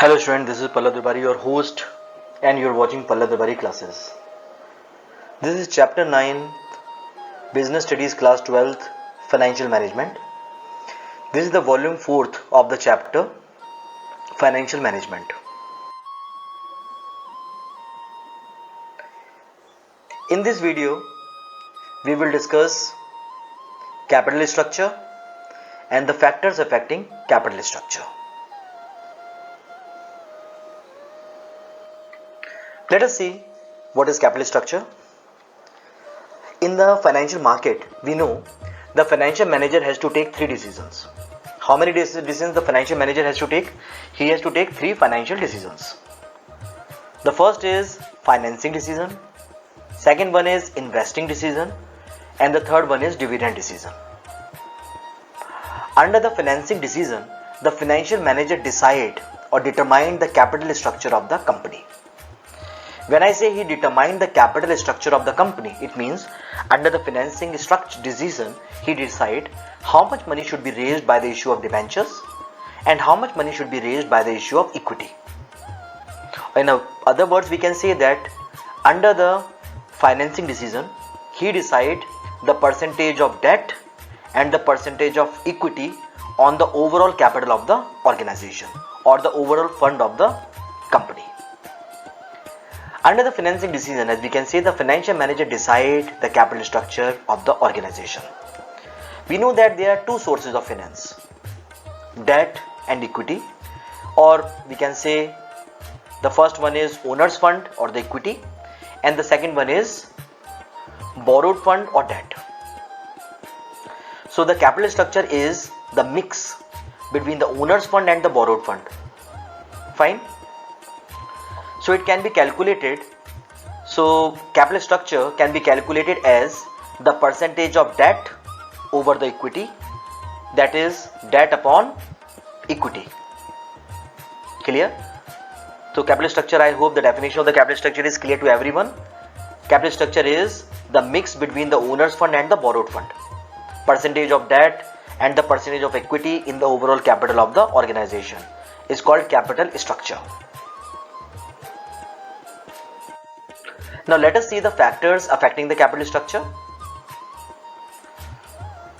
Hello student, this is Pallab Dibari, your host, and you're watching Pallab Dibari classes. This is chapter 9, Business Studies class 12th, Financial Management. This is the volume 4th of the chapter, Financial Management. In this video, we will discuss capital structure and the factors affecting capital structure. Let us see what is capital structure. In the financial market, we know the financial manager has to take 3 decisions. How many decisions the financial manager has to take? He has to take 3 financial decisions. The first is financing decision, second one is investing decision, and the third one is dividend decision. Under the financing decision, the financial manager decide or determine the capital structure of the company. When I say he determined the capital structure of the company, it means under the financing structure decision, he decide how much money should be raised by the issue of debentures and how much money should be raised by the issue of equity. In other words, we can say that under the financing decision, he decide the percentage of debt and the percentage of equity on the overall capital of the organization or the overall fund of the company. Under the financing decision, as we can say, the financial manager decide the capital structure of the organization. We know that there are 2 sources of finance, debt and equity, or we can say the first one is owner's fund or the equity, and the second one is borrowed fund or debt. So the capital structure is the mix between the owner's fund and the borrowed fund. Fine. So it can be calculated. So capital structure can be calculated as the percentage of debt over the equity, that is debt upon equity. Clear? So capital structure, I hope the definition of the capital structure is clear to everyone. Capital structure is the mix between the owner's fund and the borrowed fund. Percentage of debt and the percentage of equity in the overall capital of the organization is called capital structure. Now let us see the factors affecting the capital structure.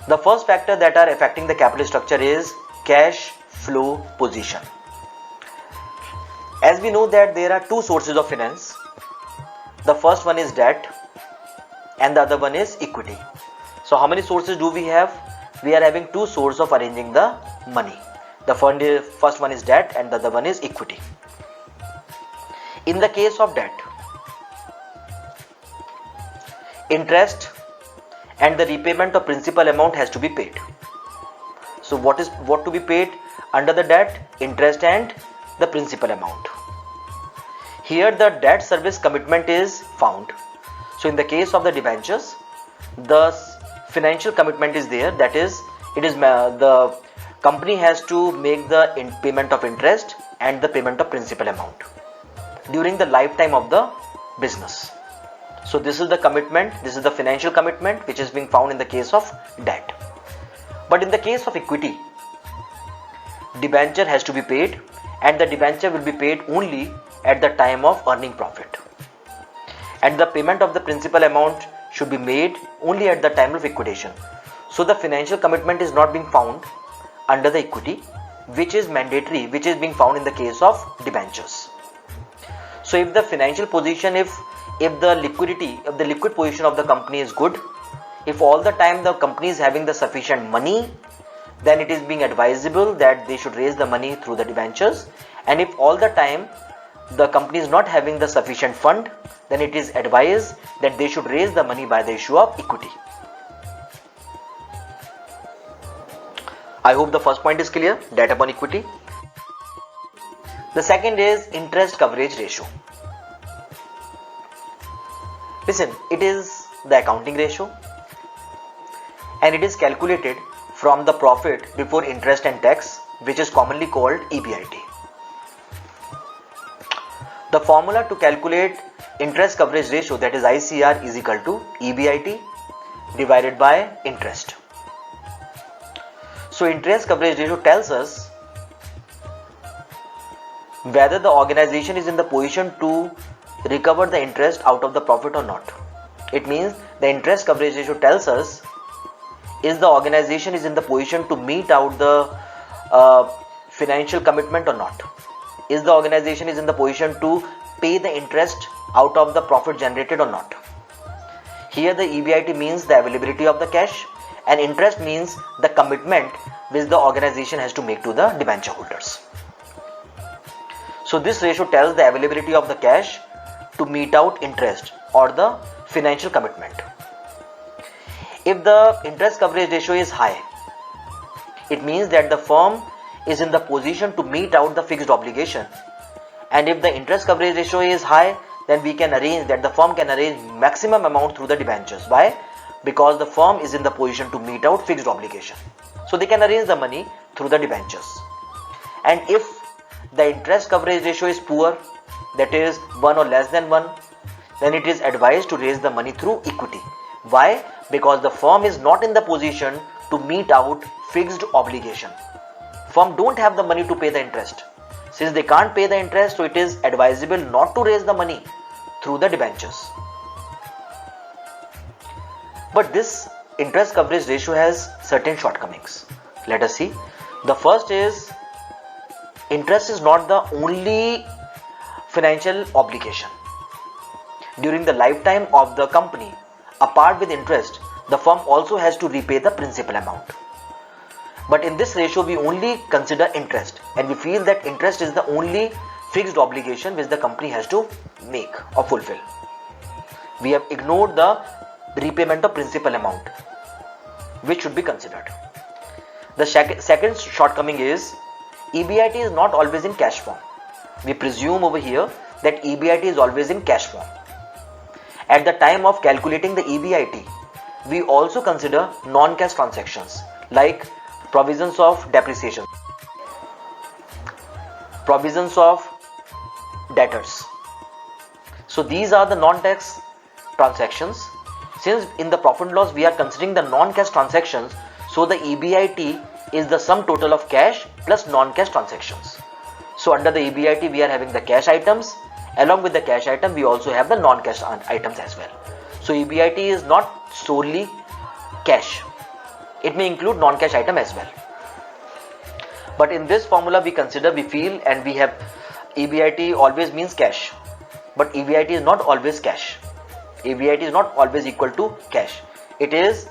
The first factor that are affecting the capital structure is cash flow position. As we know that there are 2 sources of finance. The first one is debt and the other one is equity. So how many sources do we have? We are having 2 sources of arranging the money. The first one is debt and the other one is equity. In the case of debt, interest and the repayment of principal amount has to be paid. So what to be paid under the debt? Interest and the principal amount. Here the debt service commitment is found. So in the case of the debentures, the financial commitment is there, that is the company has to make the payment of interest and the payment of principal amount during the lifetime of the business. So this is the commitment, this is the financial commitment which is being found in the case of debt. But in the case of equity, debenture has to be paid and the debenture will be paid only at the time of earning profit. And the payment of the principal amount should be made only at the time of liquidation. So the financial commitment is not being found under the equity, which is mandatory, which is being found in the case of debentures. So if the financial position, if the liquid position of the company is good, if all the time the company is having the sufficient money, then it is being advisable that they should raise the money through the debentures. And if all the time the company is not having the sufficient fund, then it is advised that they should raise the money by the issue of equity. I hope the first point is clear, debt upon equity. The second is interest coverage ratio. Listen, it is the accounting ratio and it is calculated from the profit before interest and tax, which is commonly called EBIT. The formula to calculate interest coverage ratio, that is ICR, is equal to EBIT divided by interest. So interest coverage ratio tells us whether the organization is in the position to recover the interest out of the profit or not. It means the interest coverage ratio tells us is the organization is in the position to meet out the financial commitment or not. Is the organization is in the position to pay the interest out of the profit generated or not. Here the EBIT means the availability of the cash, and interest means the commitment which the organization has to make to the debenture holders. So this ratio tells the availability of the cash to meet out interest or the financial commitment. If the interest coverage ratio is high, it means that the firm is in the position to meet out the fixed obligation, and if the interest coverage ratio is high, then we can arrange that the firm can arrange maximum amount through the debentures. Why? Because the firm is in the position to meet out fixed obligation, so they can arrange the money through the debentures. And if the interest coverage ratio is poor, that is 1 or less than 1, then it is advised to raise the money through equity. Why? Because the firm is not in the position to meet out fixed obligation. Firm don't have the money to pay the interest. Since they can't pay the interest, so it is advisable not to raise the money through the debentures. But this interest coverage ratio has certain shortcomings. Let us see. The first is, interest is not the only financial obligation. During the lifetime of the company, apart with interest, the firm also has to repay the principal amount. But in this ratio, we only consider interest, and we feel that interest is the only fixed obligation which the company has to make or fulfill. We have ignored the repayment of principal amount, which should be considered. The second shortcoming is, EBIT is not always in cash form. We presume over here that EBIT is always in cash form. At the time of calculating the EBIT, we also consider non-cash transactions like provisions of depreciation, provisions of debtors. So these are the non-tax transactions. Since in the profit and loss we are considering the non-cash transactions, so the EBIT is the sum total of cash plus non-cash transactions. So under the EBIT we are having the cash items. Along with the cash item, we also have the non-cash items as well. So EBIT is not solely cash. It may include non-cash item as well. But in this formula we consider, we feel, and we have EBIT always means cash. But EBIT is not always cash. EBIT is not always equal to cash. It is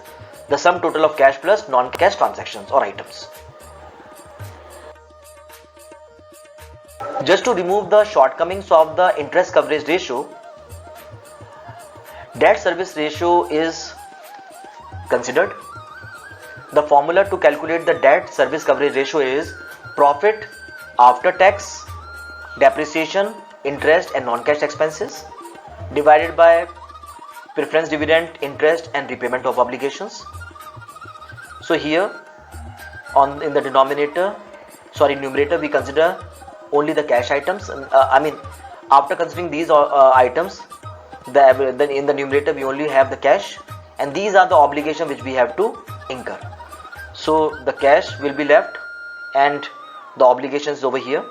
the sum total of cash plus non-cash transactions or items. Just to remove the shortcomings of the interest coverage ratio, debt service ratio is considered. The formula to calculate the debt service coverage ratio is profit after tax, depreciation, interest and non-cash expenses divided by preference dividend, interest and repayment of obligations. So here in the numerator we consider only the cash items. After considering these items, then in the numerator we only have the cash, and these are the obligations which we have to incur. So the cash will be left and the obligations over here.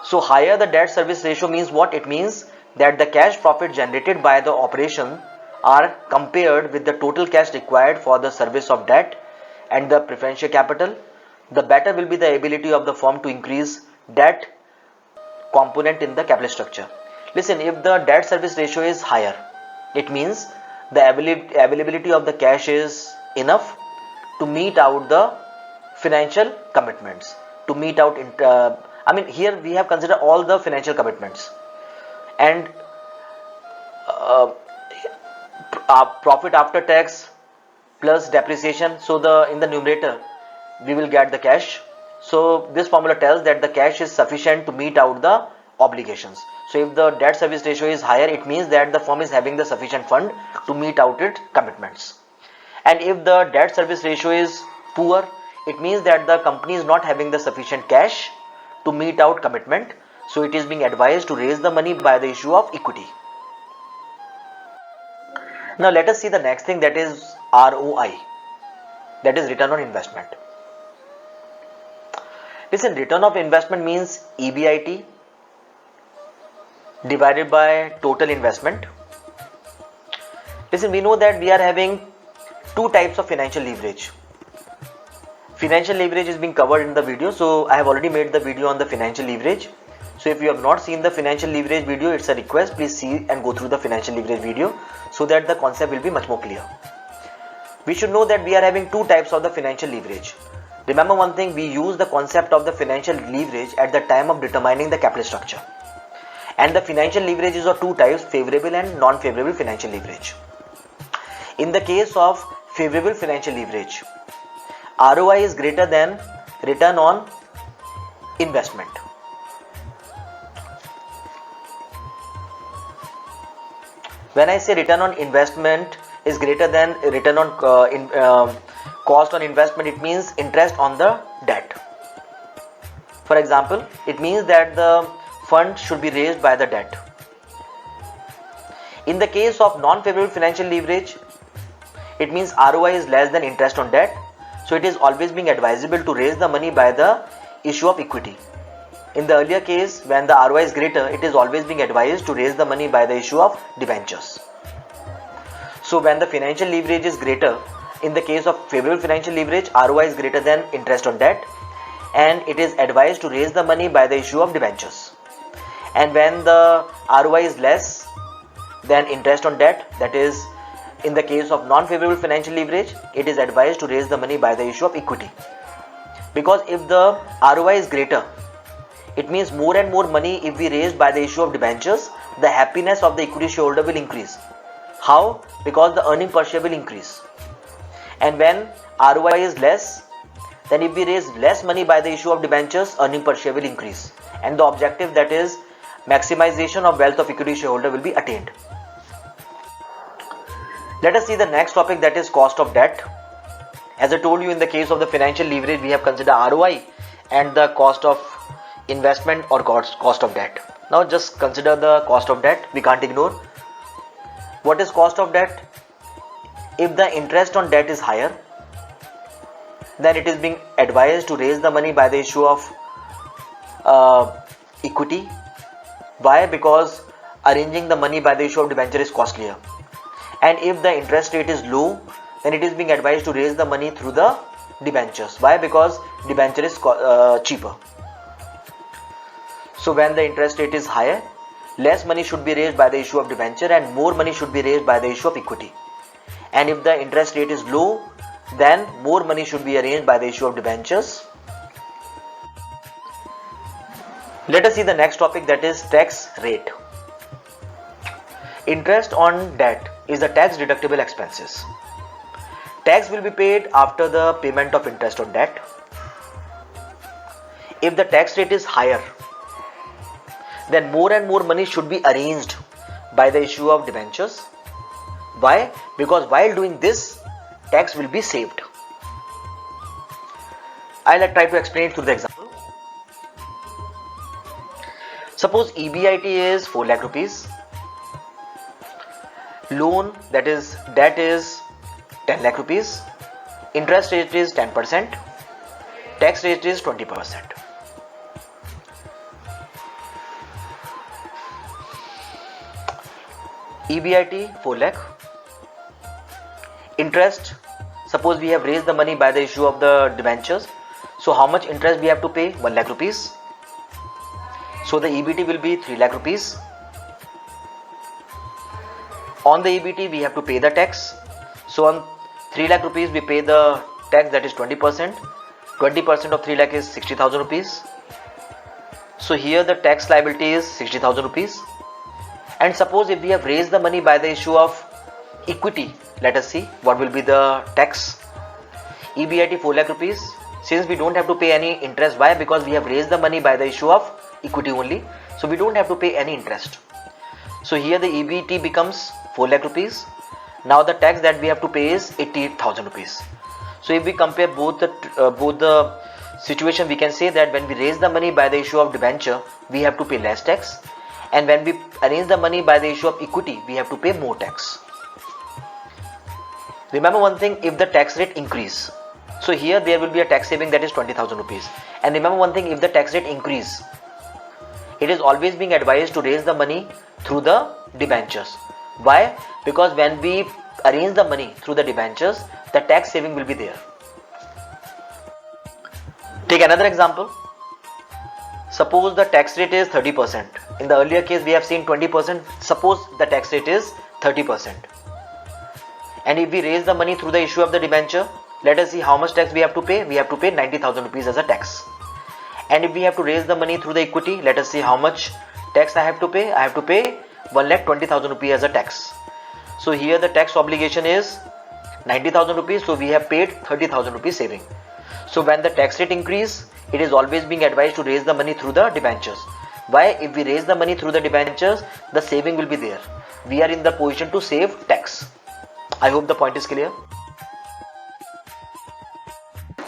So higher the debt service ratio means what? It means that the cash profit generated by the operation are compared with the total cash required for the service of debt and the preferential capital, the better will be the ability of the firm to increase debt component in the capital structure. Listen, if the debt service ratio is higher, it means the availability of the cash is enough to meet out the financial commitments, to meet out here we have considered all the financial commitments and profit after tax plus depreciation. So in the numerator we will get the cash. So this formula tells that the cash is sufficient to meet out the obligations. So if the debt service ratio is higher, it means that the firm is having the sufficient fund to meet out its commitments. And if the debt service ratio is poor, it means that the company is not having the sufficient cash to meet out commitment. So it is being advised to raise the money by the issue of equity. Now let us see the next thing, that is ROI, that is return on investment. Listen, return of investment means EBIT divided by total investment. Listen, we know that we are having two types of financial leverage. Financial leverage is being covered in the video, so I have already made the video on the financial leverage. So if you have not seen the financial leverage video, it's a request, please see and go through the financial leverage video so that the concept will be much more clear. We should know that we are having two types of the financial leverage. Remember one thing, we use the concept of the financial leverage at the time of determining the capital structure. And the financial leverage is of two types, favorable and non-favorable financial leverage. In the case of favorable financial leverage, ROI is greater than return on investment. When I say return on investment is greater than return on cost on investment, it means interest on the debt. For example, it means that the fund should be raised by the debt. In the case of non-favorable financial leverage, it means ROI is less than interest on debt, so it is always being advisable to raise the money by the issue of equity. In the earlier case, when the ROI is greater, it is always being advised to raise the money by the issue of debentures. So when the financial leverage is greater, in the case of favorable financial leverage, ROI is greater than interest on debt, and it is advised to raise the money by the issue of debentures. And when the ROI is less than interest on debt, that is in the case of non-favorable financial leverage, it is advised to raise the money by the issue of equity. Because if the ROI is greater, it means more and more money if we raise by the issue of debentures, the happiness of the equity shareholder will increase. How? Because the earning per share will increase. And when ROI is less, then if we raise less money by the issue of debentures, earning per share will increase. And the objective, that is maximization of wealth of equity shareholder, will be attained. Let us see the next topic, that is cost of debt. As I told you, in the case of the financial leverage, we have considered ROI and the cost of investment or cost of debt. Now just consider the cost of debt, we can't ignore. What is cost of debt? If the interest on debt is higher, then it is being advised to raise the money by the issue of equity. Why? Because arranging the money by the issue of debenture is costlier. And if the interest rate is low, then it is being advised to raise the money through the debentures. Why? Because debenture is cheaper. So when the interest rate is higher, less money should be raised by the issue of debenture and more money should be raised by the issue of equity. And if the interest rate is low, then more money should be arranged by the issue of debentures. Let us see the next topic, that is tax rate. Interest on debt is the tax deductible expenses. Tax will be paid after the payment of interest on debt. If the tax rate is higher, then more and more money should be arranged by the issue of debentures. Why? Because while doing this, tax will be saved. I'll try to explain it through the example. Suppose EBIT is 4 lakh rupees. Loan, that is debt, is 10 lakh rupees. Interest rate is 10%. Tax rate is 20%. EBIT 4 lakh. Interest, suppose we have raised the money by the issue of the debentures. So how much interest we have to pay? 1 lakh rupees. So the EBT will be 3 lakh rupees. On the EBT we have to pay the tax. So on 3 lakh rupees we pay the tax, that is 20%. 20% of 3 lakh is 60,000 rupees. So here the tax liability is 60,000 rupees. And suppose if we have raised the money by the issue of equity, let us see what will be the tax. EBIT 4 lakh rupees. Since we don't have to pay any interest, why? Because we have raised the money by the issue of equity only, so we don't have to pay any interest. So here the EBT becomes 4 lakh rupees. Now the tax that we have to pay is 88,000 rupees. So if we compare both the situation, we can say that when we raise the money by the issue of debenture, we have to pay less tax, and when we arrange the money by the issue of equity, we have to pay more tax. Remember one thing, if the tax rate increase, So here there will be a tax saving, that is 20,000 rupees. And remember one thing, if the tax rate increase, it is always being advised to raise the money through the debentures. Why? Because when we arrange the money through the debentures, the tax saving will be there. Take another example. Suppose the tax rate is 30%. In the earlier case we have seen 20%. Suppose the tax rate is 30%. And if we raise the money through the issue of the debenture, let us see how much tax we have to pay. We have to pay 90,000 rupees as a tax. And if we have to raise the money through the equity, let us see how much tax I have to pay. I have to pay 1,20,000 rupees as a tax. So here the tax obligation is 90,000 rupees. So we have paid 30,000 rupees saving. So when the tax rate increase, it is always being advised to raise the money through the debentures. Why? If we raise the money through the debentures, the saving will be there. We are in the position to save tax. I hope the point is clear.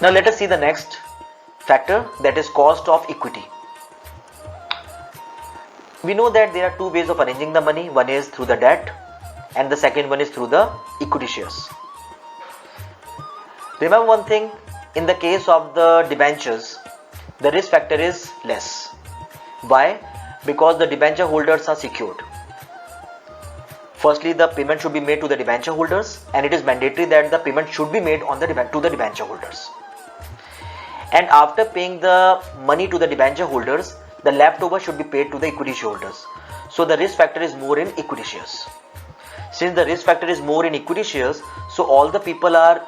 Now let us see the next factor, that is cost of equity. We know that there are two ways of arranging the money. One is through the debt and the second one is through the equity shares. Remember one thing, in the case of the debentures, the risk factor is less. Why? Because the debenture holders are secured. Firstly, the payment should be made to the debenture holders, and it is mandatory that the payment should be made on to the debenture holders. And after paying the money to the debenture holders, the leftover should be paid to the equity shareholders. So the risk factor is more in equity shares. Since the risk factor is more in equity shares, so all the people are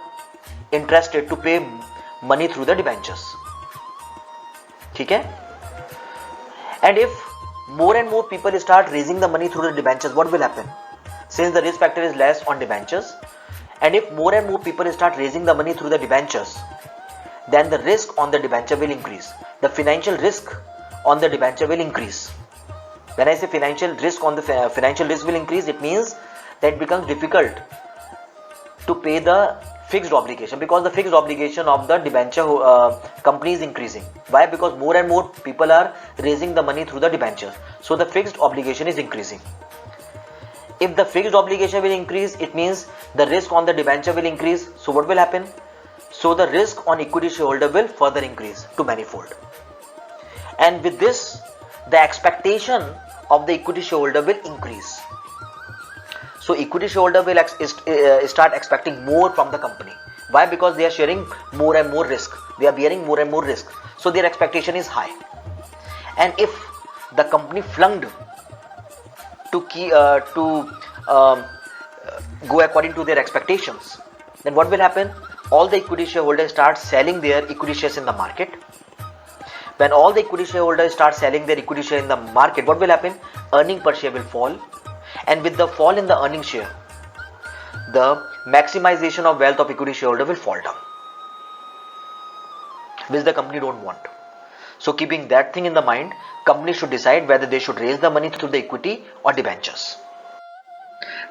interested to pay money through the debentures. Okay? And if more and more people start raising the money through the debentures, what will happen? Since the risk factor is less on debentures, and if more and more people start raising the money through the debentures, then the risk on the debenture will increase. The financial risk on the debenture will increase. When I say financial risk on the financial risk will increase, it means that it becomes difficult to pay the fixed obligation, because the fixed obligation of the debenture company is increasing. Why? Because more and more people are raising the money through the debentures. So the fixed obligation is increasing. If the fixed obligation will increase, it means the risk on the debenture will increase. So what will happen? So the risk on equity shareholder will further increase to manifold. And with this, the expectation of the equity shareholder will increase. So equity shareholder will start expecting more from the company. Why? Because they are sharing more and more risk. They are bearing more and more risk. So their expectation is high. And if the company flunked to go according to their expectations, then what will happen? All the equity shareholders start selling their equity shares in the market. When all the equity shareholders start selling their equity share in the market, what will happen? Earning per share will fall. And with the fall in the earning share, the maximization of wealth of equity shareholder will fall down, which the company don't want. So keeping that thing in the mind, company should decide whether they should raise the money through the equity or debentures.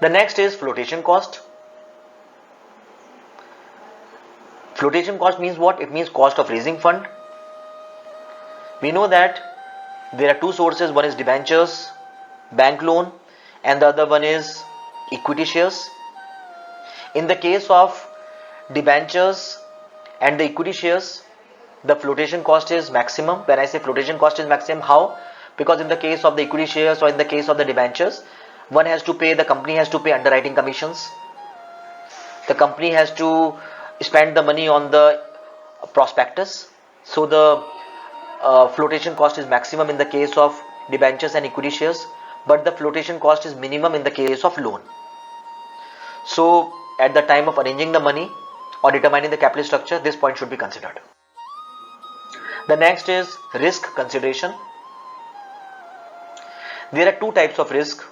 The next is flotation cost. Flotation cost means what? It means cost of raising fund. We know that there are two sources. One is debentures, bank loan, and the other one is equity shares. In the case of debentures and the equity shares, the flotation cost is maximum. When I say flotation cost is maximum, how? Because in the case of the equity shares or in the case of the debentures, the company has to pay underwriting commissions. The company has to spend the money on the prospectus. So the flotation cost is maximum in the case of debentures and equity shares, but the flotation cost is minimum in the case of loan. So at the time of arranging the money or determining the capital structure, this point should be considered. The next is risk consideration. There are two types of risk.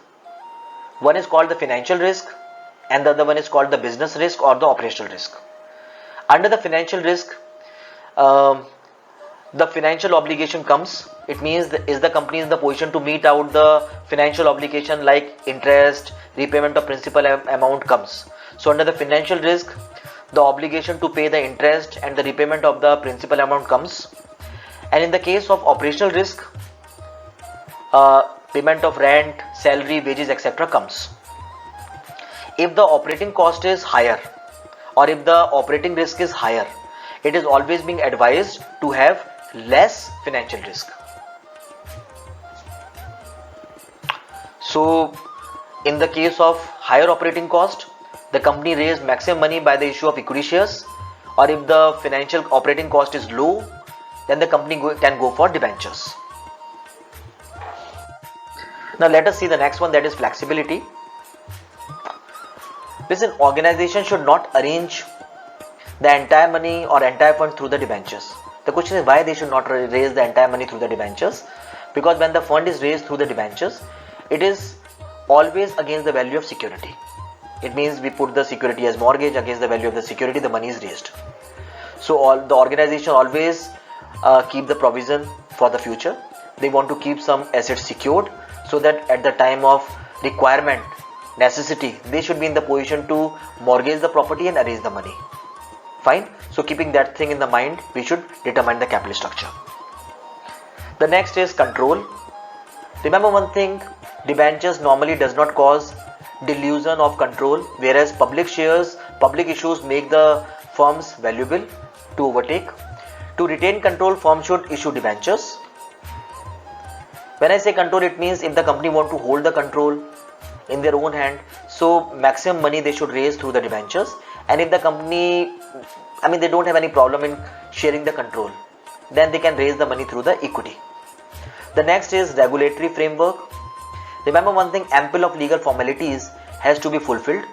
One is called the financial risk and the other one is called the business risk or the operational risk. Under the financial risk, the financial obligation comes. It means is the company in the position to meet out the financial obligation like interest, repayment of principal amount comes. So under the financial risk, the obligation to pay the interest and the repayment of the principal amount comes. And in the case of operational risk, payment of rent, salary, wages, etc. comes. If the operating cost is higher or if the operating risk is higher, it is always being advised to have less financial risk. So in the case of higher operating cost, the company raised maximum money by the issue of equity shares, or if the financial operating cost is low, then the company can go for debentures. Now let us see the next one, that is flexibility. Listen, organization should not arrange the entire money or entire fund through the debentures. The question is why they should not raise the entire money through the debentures? Because when the fund is raised through the debentures, it is always against the value of security. It means we put the security as mortgage, against the value of the security the money is raised. So the organization always keep the provision for the future. They want to keep some assets secured so that at the time of requirement, necessity, they should be in the position to mortgage the property and arrange the money. Fine. So keeping that thing in the mind, we should determine the capital structure. The next is control. Remember one thing, debentures normally does not cause delusion of control, whereas public shares, public issues make the firms valuable to overtake. To retain control, firm should issue debentures. When I say control, it means if the company want to hold the control in their own hand, so maximum money they should raise through the debentures. And if the company, they don't have any problem in sharing the control, then they can raise the money through the equity. The next is regulatory framework. Remember one thing, ample of legal formalities has to be fulfilled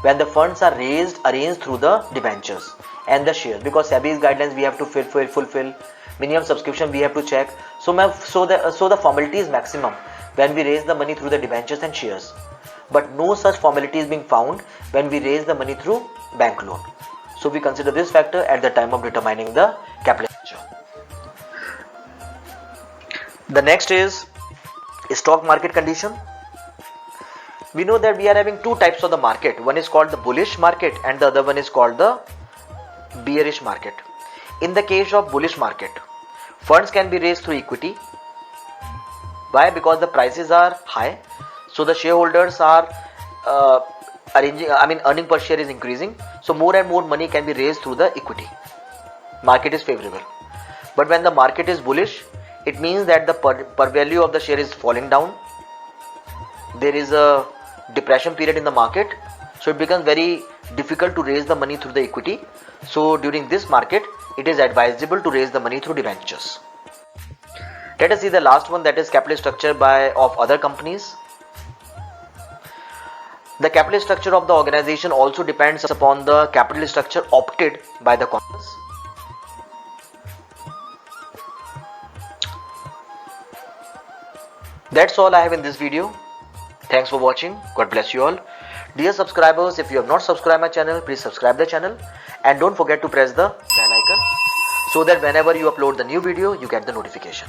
when the funds are arranged through the debentures and the shares, because SEBI's guidelines we have to fulfill, minimum subscription we have to check. So the formality is maximum when we raise the money through the debentures and shares, but no such formality is being found when we raise the money through bank loan. So we consider this factor at the time of determining the capital structure. The next is stock market condition. We know that we are having two types of the market. One is called the bullish market and the other one is called the bearish market. In the case of bullish market, funds can be raised through equity. Why? Because the prices are high, so the shareholders are earning per share is increasing, so more and more money can be raised through the equity. Market is favorable. But when the market is bullish, it means that the per value of the share is falling down. There is a depression period in the market, so it becomes very difficult to raise the money through the equity. So during this market, it is advisable to raise the money through debentures. Let us see the last one, that is capital structure of other companies. The capital structure of the organization also depends upon the capital structure opted by the companies. That's all I have in this video. Thanks for watching. God bless you all. Dear subscribers, if you have not subscribed my channel, please subscribe the channel and don't forget to press the bell icon so that whenever you upload the new video, you get the notification.